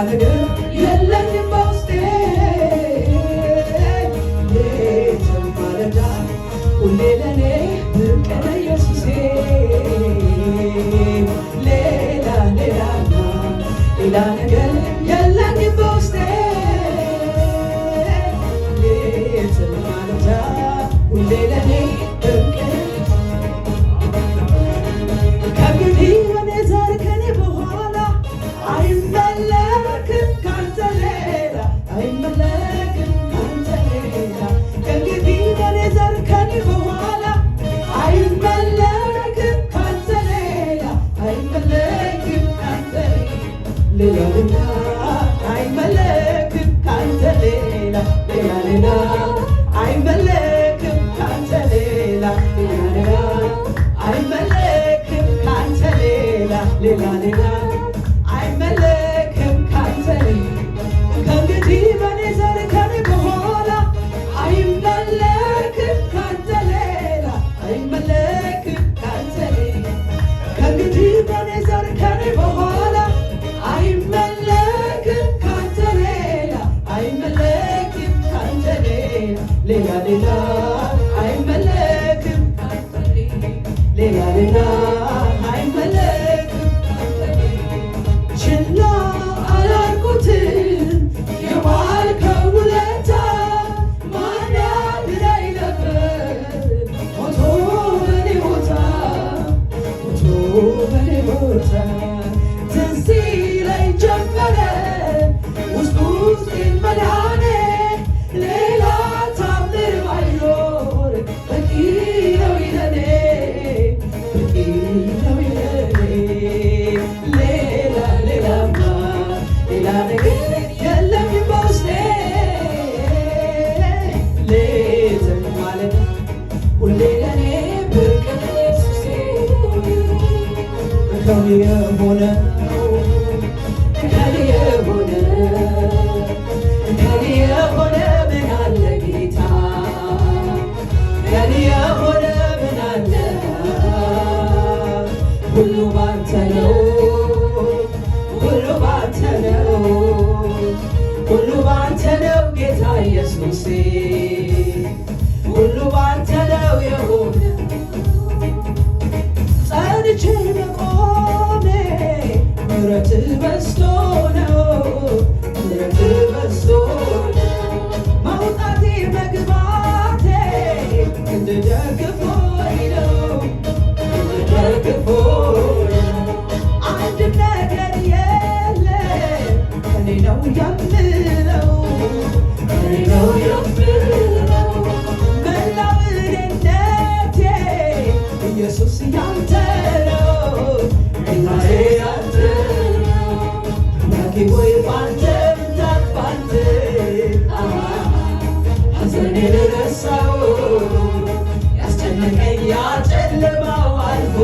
ነገር የለኝም በውስጤ ሌትም ማለዳ ሁሌ ለኔ ብርቅ ነህ ኢየሱሴ ሌላ ነገር የለኝም በውስጤ ሌትም ማለዳ ሁሌ ለኔ ብርቅ ነህ ከእንግዲህ እኔ ዘር ከኔ በኋላ አይመለክም ካንተ ሌላ አይመለክም ካንተ ሌላ ከእንግዲህ እኔ ዘር ከኔ በኋላ አይመለክም ካንተ ሌላ አይመለክም ካንተ ሌላ አይመለክም ካንተ ሌላ ሌላ አይመለክም ካንተ ሌላ አይመለክም ካንተ ሌላ አይመለክም ካንተ ከእንግዲህ በኔ ዘር ከኔ በኋላ አይመለክም ካንተ ሌላ አይመለክም ካንተ ከእንግዲህ በኔ ዘር ከኔ በኋላ አይመለክም ካንተ ሌላ አይመለክም ካንተ ሌላ አይመለክም ሌላ አይመለክም ችላ አላልኩትም የዋልከው ውለታ ማን ያድነኝ ነበር ሞቶ በኔ ቦታ ትዝ ይለኝ ጀመረ ውስጤን መድኃኔ ሌላ ታምር ባይኖር በቂ ነው ይለኔ ሌላ ነገር የለኝም በውስጤ ሌትም ማለዳ ሁሌ ለኔ ብርቅ ነህ ኢየሱሴ ከኔ የሆነ ምን አለ ጌታ ከኔ የሆነ ምን አለ ሁሉ ባንተ ነው ሁሉ ባንተ ነው ሁሉ ባንተ ነው ጌታ ኢየሱሴ ሁሉ ባንተ ነው የሆነ ጸንቼ መቆሜ ምሕረትህ በዝቶ ነው ምሕረትህ በዝቶ መውጣቴ መግባቴ እንድደግፎኝ ነው እንድደግፎኝ አንድም ነገር የለም እኔ ነው የምለው እኔ ነው የምለው መላው እኔነቴ ኢየሱስ ያንተ ነው ጌታዬ ያንተ አምላኬ ሆይ ባንተ ብርታት ባንተ ሐዘኔን ረሳሁ ያስጨነቀኝ ያ ጨለማው አልፎ